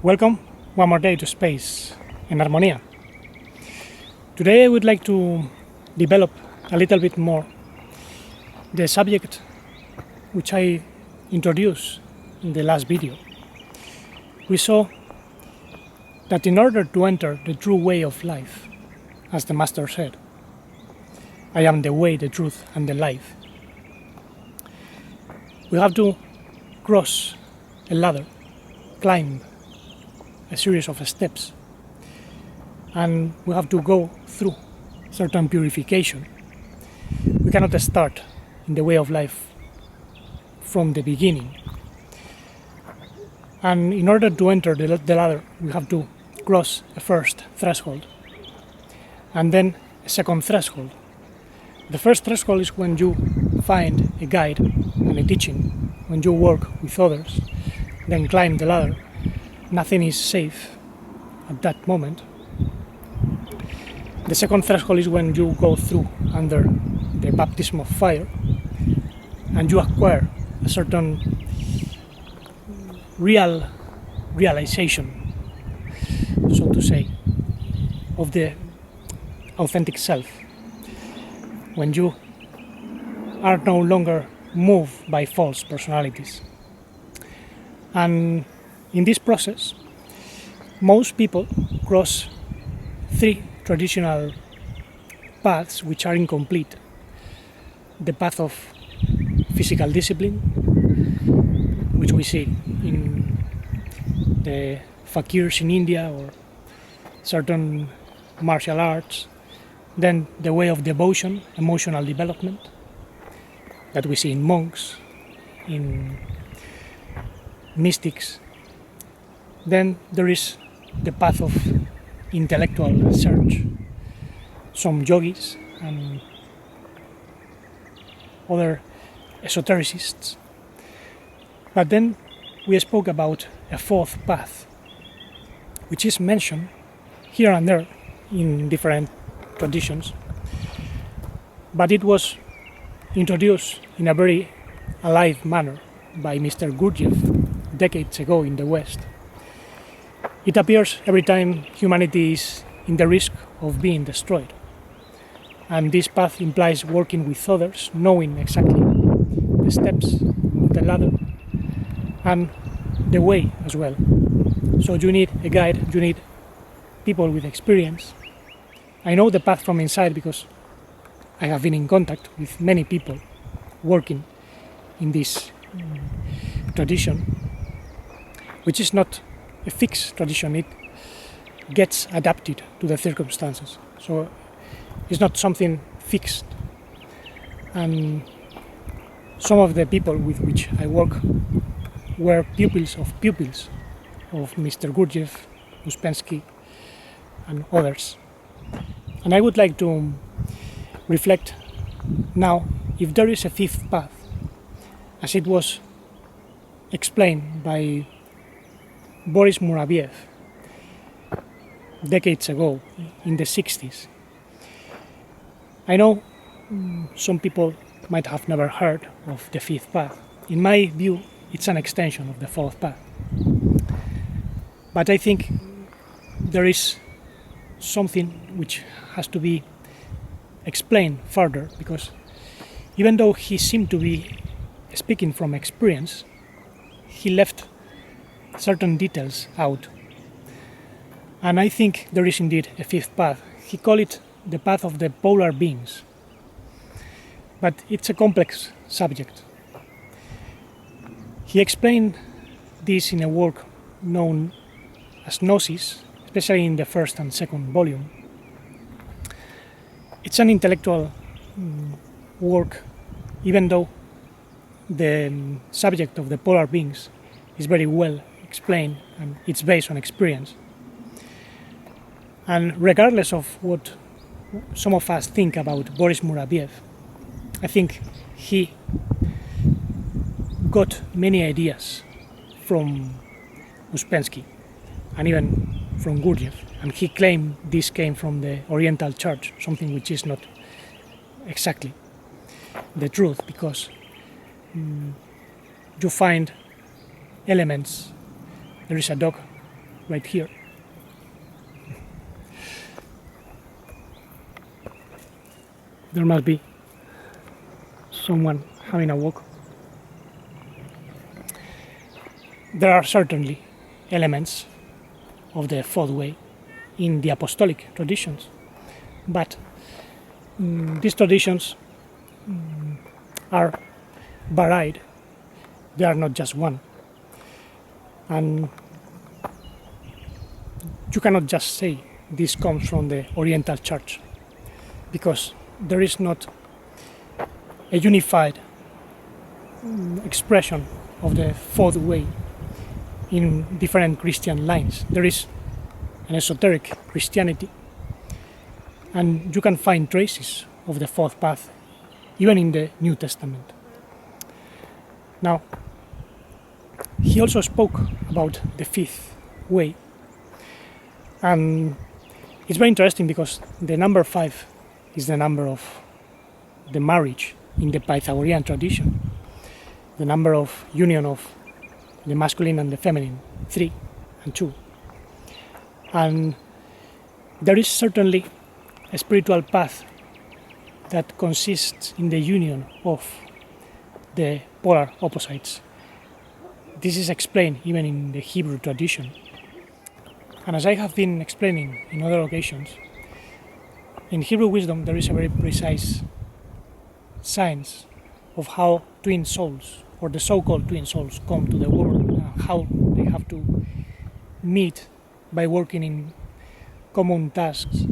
Welcome one more day to Space en Armonía. Today I would like to develop a little bit more the subject which I introduced in the last video. We saw that in order to enter the true way of life, as the Master said, I am the way, the truth and the life, we have to cross a ladder, climb a series of steps, and we have to go through certain purification. We cannot start in the way of life from the beginning. And in order to enter the ladder, we have to cross a first threshold and then a second threshold. The first threshold is when you find a guide and a teaching, when you work with others, then climb the ladder. Nothing is safe at that moment. The second threshold is when you go through under the baptism of fire and you acquire a certain realization, so to say, of the authentic self, when you are no longer moved by false personalities. And in this process, most people cross three traditional paths which are incomplete. The path of physical discipline, which we see in the fakirs in India or certain martial arts. Then the way of devotion, emotional development, that we see in monks, in mystics. Then there is the path of intellectual search, some yogis and other esotericists. But then we spoke about a fourth path, which is mentioned here and there in different traditions, but it was introduced in a very alive manner by Mr. Gurdjieff decades ago in the West. It appears every time humanity is in the risk of being destroyed. And this path implies working with others, knowing exactly the steps of the ladder and the way as well. So you need a guide, you need people with experience. I know the path from inside because I have been in contact with many people working in this tradition, which is not a fixed tradition. It gets adapted to the circumstances, so it's not something fixed. And some of the people with which I work were pupils of Mr. Gurdjieff, Uspensky and others. And I would like to reflect now if there is a fifth path, as it was explained by Boris Muraviev decades ago, in the 60s. I know some people might have never heard of the fifth path. In my view, it's an extension of the fourth path. But I think there is something which has to be explained further, because even though he seemed to be speaking from experience, he left certain details out. And I think there is indeed a fifth path. He called it the path of the polar beings. But it's a complex subject. He explained this in a work known as Gnosis, especially in the first and second volume. It's an intellectual work, even though the subject of the polar beings is very well explained and it's based on experience. And regardless of what some of us think about Boris Muraviev, I think he got many ideas from Uspensky and even from Gurdjieff, and he claimed this came from the Oriental Church, something which is not exactly the truth, because you find elements. There is a dog right here. There must be someone having a walk. There are certainly elements of the fourth way in the apostolic traditions, but these traditions are varied. They are not just one. And you cannot just say this comes from the Oriental Church, because there is not a unified expression of the fourth way in different Christian lines. There is an esoteric Christianity, and you can find traces of the fourth path even in the New Testament. Now, he also spoke about the fifth way, and it's very interesting because the number 5 is the number of the marriage in the Pythagorean tradition, the number of union of the masculine and the feminine, 3 and 2. And there is certainly a spiritual path that consists in the union of the polar opposites. This is explained even in the Hebrew tradition. And as I have been explaining in other occasions, in Hebrew wisdom there is a very precise science of how twin souls, or the so-called twin souls, come to the world, and how they have to meet by working in common tasks.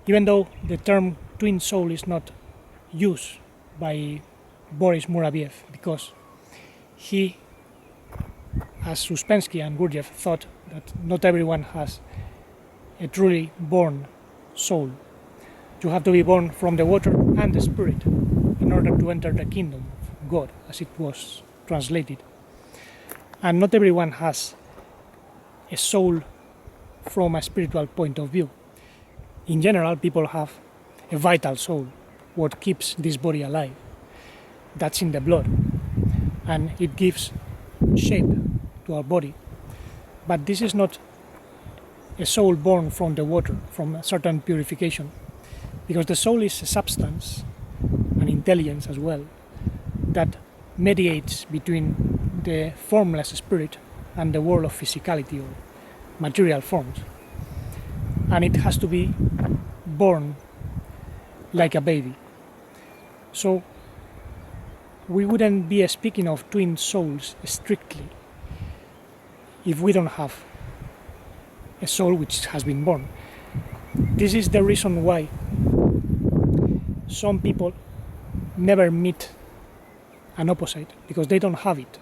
Even though the term twin soul is not used by Boris Muraviev, because he, as Uspensky and Gurdjieff, thought that not everyone has a truly born soul. You have to be born from the water and the spirit in order to enter the kingdom of God, as it was translated. And not everyone has a soul from a spiritual point of view. In general, people have a vital soul, what keeps this body alive. That's in the blood, and it gives shape to our body. But this is not a soul born from the water, from a certain purification, because the soul is a substance, an intelligence as well, that mediates between the formless spirit and the world of physicality or material forms. And it has to be born like a baby. So we wouldn't be speaking of twin souls strictly if we don't have a soul which has been born. This is the reason why some people never meet an opposite, because they don't have it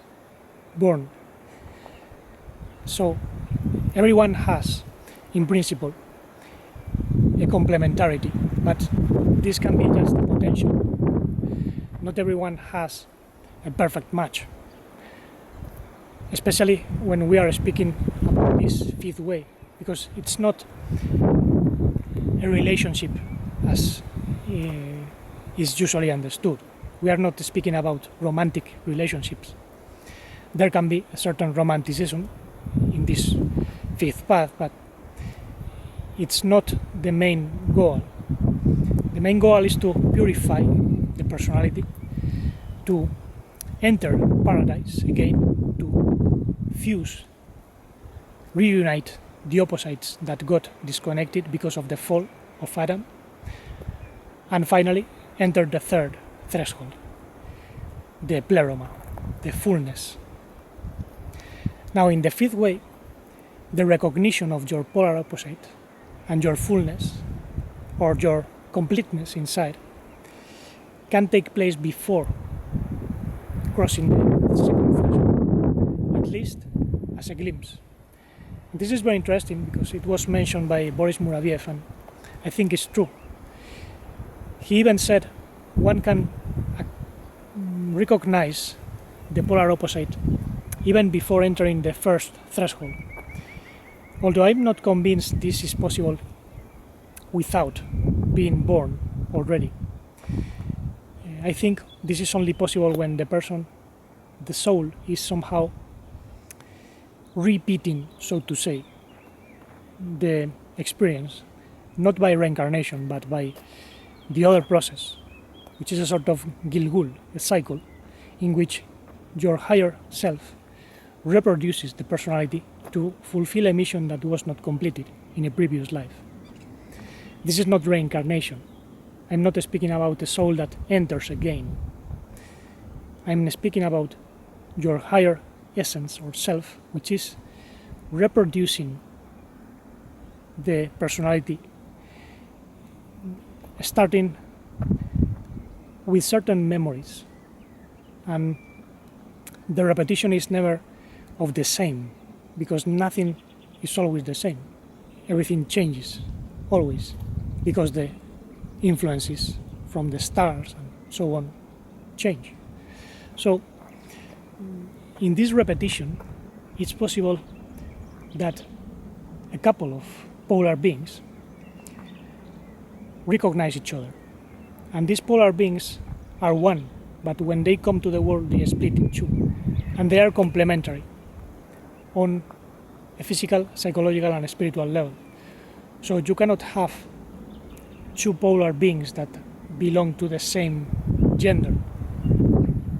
born. So everyone has, in principle, a complementarity, but this can be just a potential. Not everyone has a perfect match, especially when we are speaking about this fifth way, because it's not a relationship as is usually understood. We are not speaking about romantic relationships. There can be a certain romanticism in this fifth path, but it's not the main goal. The main goal is to purify the personality, to enter paradise again, to fuse, reunite the opposites that got disconnected because of the fall of Adam, and finally enter the third threshold, the pleroma, the fullness. Now, in the fifth way, the recognition of your polar opposite and your fullness, or your completeness inside, can take place before crossing the second threshold, at least as a glimpse. And this is very interesting because it was mentioned by Boris Muraviev, and I think it's true. He even said one can recognize the polar opposite even before entering the first threshold. Although I'm not convinced this is possible without being born already. I think this is only possible when the person, the soul, is somehow repeating, so to say, the experience, not by reincarnation, but by the other process, which is a sort of Gilgul, a cycle, in which your higher self reproduces the personality to fulfill a mission that was not completed in a previous life. This is not reincarnation. I'm not speaking about a soul that enters again. I'm speaking about your higher essence or self, which is reproducing the personality, starting with certain memories, and the repetition is never of the same, because nothing is always the same. Everything changes, always, because the influences from the stars and so on change. So, in this repetition, it's possible that a couple of polar beings recognize each other. And these polar beings are one, but when they come to the world, they split in two. And they are complementary on a physical, psychological, and spiritual level. So you cannot have two polar beings that belong to the same gender,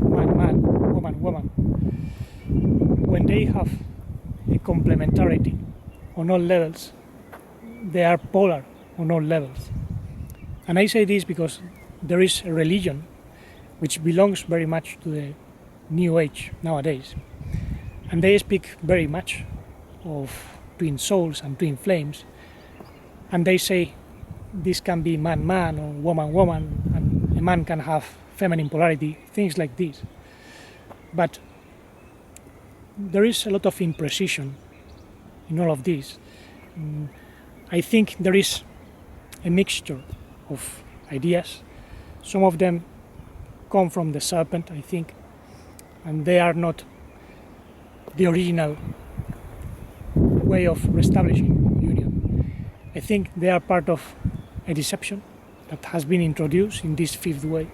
man, man, woman, woman. When they have a complementarity on all levels, they are polar on all levels. And I say this because there is a religion which belongs very much to the New Age nowadays, and they speak very much of twin souls and twin flames, and they say this can be man-man or woman-woman, and a man can have feminine polarity, things like this. But there is a lot of imprecision in all of this. I think there is a mixture of ideas. Some of them come from the serpent, I think, and they are not the original way of reestablishing union. I think they are part of a deception that has been introduced in this fifth way,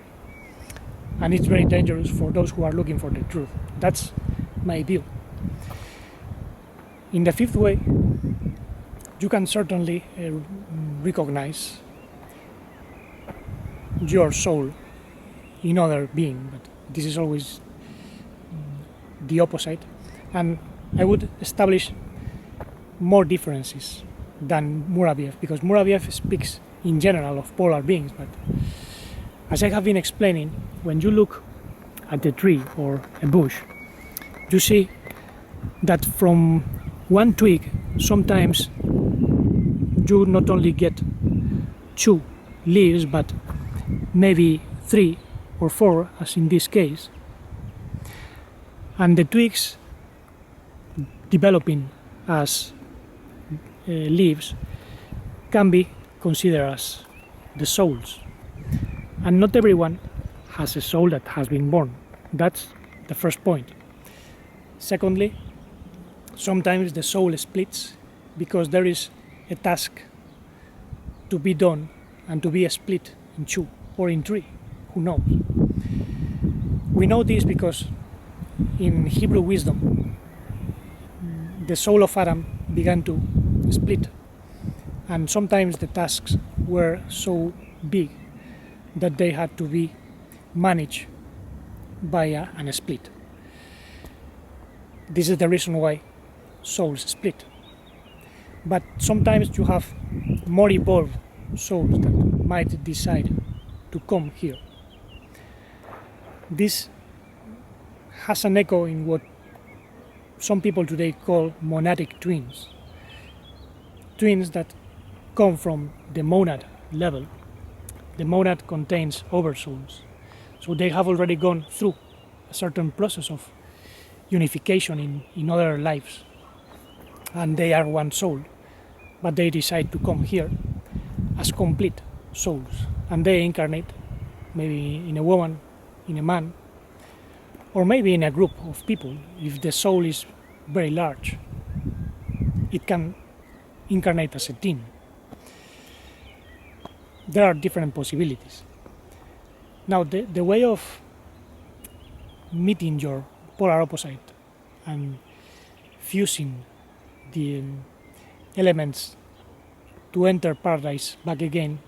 and it's very dangerous for those who are looking for the truth. That's my view. In the fifth way, you can certainly recognize your soul in other being, but this is always the opposite, and I would establish more differences than Muraviev, because Muraviev speaks in general of polar beings, but as I have been explaining, when you look at a tree or a bush, you see that from one twig sometimes you not only get 2 leaves, but maybe 3 or 4, as in this case, and the twigs developing as leaves can be considered as the souls, and not everyone has a soul that has been born. That's the first point. Secondly, sometimes the soul splits because there is a task to be done and to be split in 2 or in 3, who knows. We know this because in Hebrew wisdom the soul of Adam began to split, and sometimes the tasks were so big that they had to be managed by a split. This is the reason why souls split. But sometimes you have more evolved souls that might decide to come here. This has an echo in what some people today call monadic twins. Twins that come from the monad level. The monad contains oversouls, so they have already gone through a certain process of unification in other lives, and they are one soul, but they decide to come here as complete souls, and they incarnate maybe in a woman, in a man, or maybe in a group of people. If the soul is very large, it can incarnate as a team. There are different possibilities. Now, the way of meeting your polar opposite and fusing the elements to enter paradise back again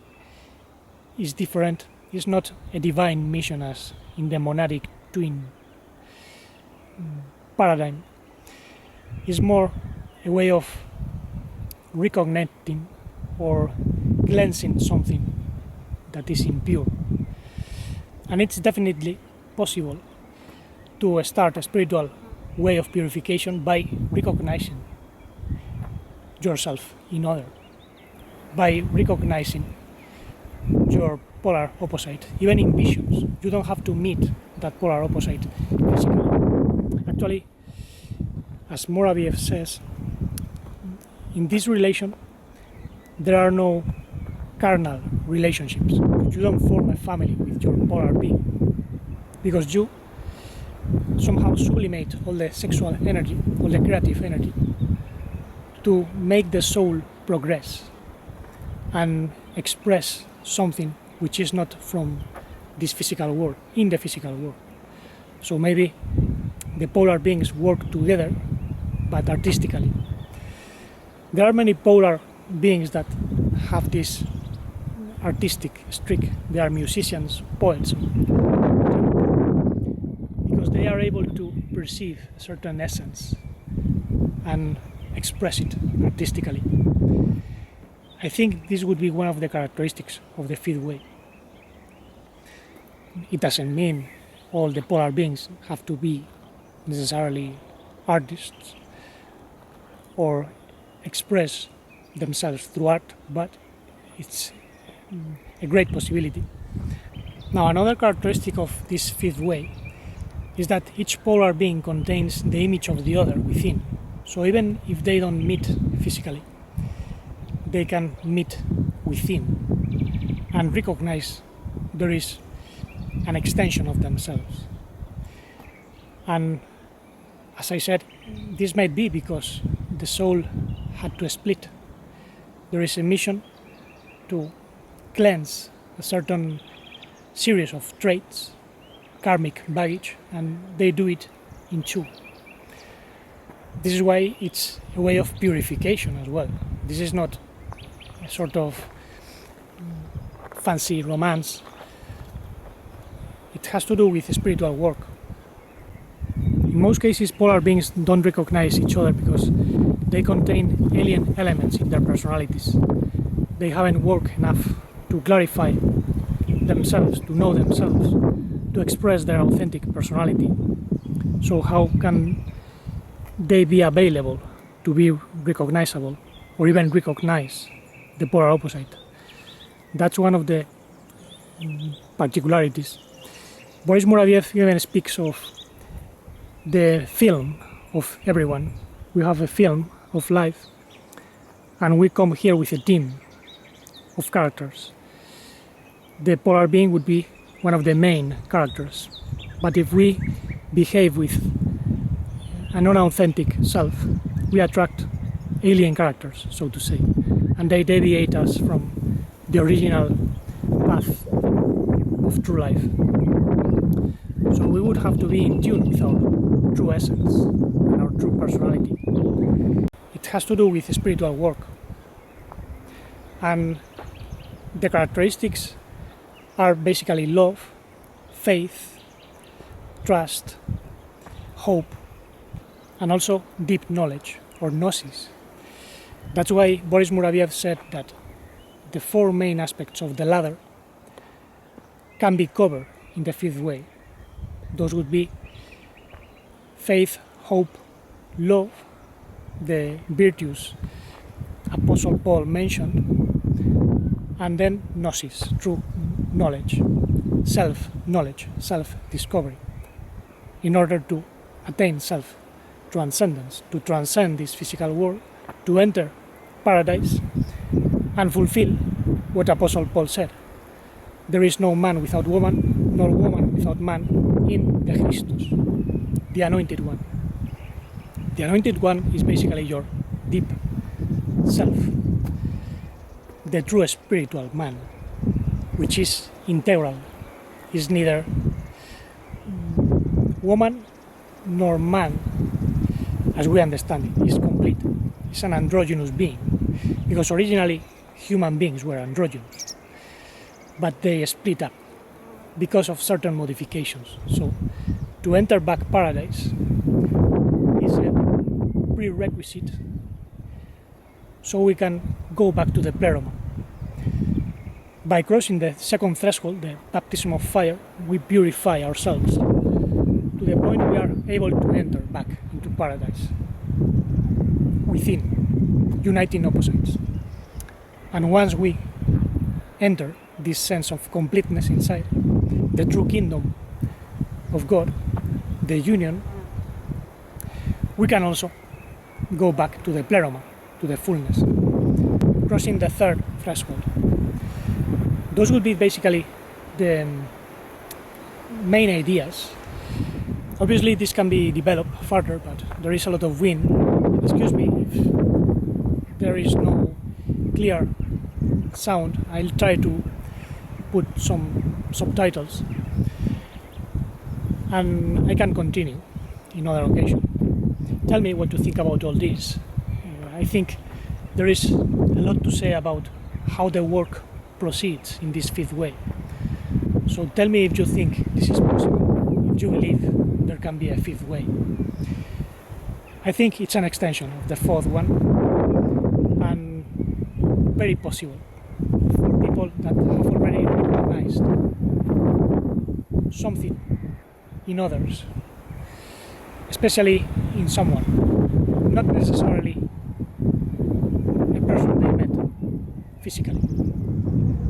is different. It's not a divine mission as in the monadic twin paradigm. It's more a way of reconnecting or cleansing something that is impure. And it's definitely possible to start a spiritual way of purification by recognizing yourself in other, by recognizing your polar opposite, even in visions. You don't have to meet that polar opposite physically. Actually, as Moraviev says, in this relation, there are no carnal relationships. You don't form a family with your polar being, because you somehow sublimate all the sexual energy, all the creative energy, to make the soul progress and express something which is not from this physical world, in the physical world. So maybe the polar beings work together, but artistically. There are many polar beings that have this artistic streak. They are musicians, poets, because they are able to perceive a certain essence and express it artistically. I think this would be one of the characteristics of the fifth way. It doesn't mean all the polar beings have to be necessarily artists or express themselves through art, but it's a great possibility. Now, another characteristic of this fifth way is that each polar being contains the image of the other within. So even if they don't meet physically, they can meet within and recognize there is an extension of themselves. And as I said, this might be because the soul had to split. There is a mission to cleanse a certain series of traits, karmic baggage, and they do it in two. This is why it's a way of purification as well. This is not a sort of fancy romance. It has to do with spiritual work. In most cases, polar beings don't recognize each other because they contain alien elements in their personalities. They haven't worked enough to clarify themselves, to know themselves, to express their authentic personality. So how can they be available to be recognizable or even recognize the polar opposite? That's one of the particularities. Boris Moraviev even speaks of the film of everyone. We have a film of life, and we come here with a team of characters. The polar being would be one of the main characters, but if we behave with an unauthentic self, we attract alien characters, so to say, and they deviate us from the original path of true life. So we would have to be in tune with our true essence and our true personality. It has to do with spiritual work. And the characteristics are basically love, faith, trust, hope, and also deep knowledge or gnosis. That's why Boris Moraviev said that the four main aspects of the ladder can be covered in the fifth way. Those would be faith, hope, love, the virtues Apostle Paul mentioned, and then gnosis, true knowledge, self-knowledge, self-discovery, in order to attain self-transcendence, to transcend this physical world, to enter paradise and fulfill what Apostle Paul said. There is no man without woman, nor woman without man in the Christus, the Anointed One. The Anointed One is basically your deep self, the true spiritual man, which is integral, is neither woman nor man, as we understand it, is complete. It's an androgynous being, because originally human beings were androgynous, but they split up because of certain modifications. So to enter back paradise is a prerequisite so we can go back to the pleroma. By crossing the second threshold, the baptism of fire, we purify ourselves to the point we are able to enter back into paradise within, uniting opposites. And once we enter this sense of completeness inside, the true kingdom of God, the union, we can also go back to the pleroma, to the fullness, crossing the third threshold. Those would be basically the main ideas. Obviously this can be developed further, but there is a lot of wind. Excuse me if there is no clear sound. I'll try to put some subtitles and I can continue in other occasion. Tell me what you think about all this. I think there is a lot to say about how the work proceeds in this fifth way. So tell me if you think this is possible, if you believe there can be a fifth way. I think it's an extension of the fourth one and very possible for people that have already recognized something in others, especially in someone, not necessarily a person they met physically.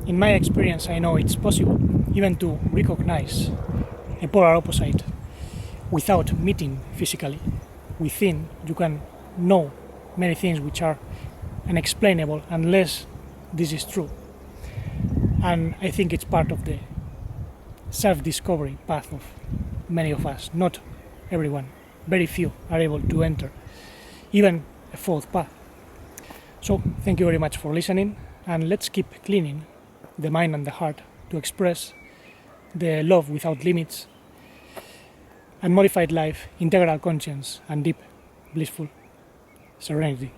In my experience, I know it's possible even to recognize a polar opposite without meeting physically. Within, you can know many things which are unexplainable unless this is true. And I think it's part of the self-discovery path of many of us. Not everyone, very few are able to enter even a fourth path. So thank you very much for listening, and let's keep cleaning the mind and the heart to express the love without limits, unmodified life, integral conscience, and deep, blissful serenity.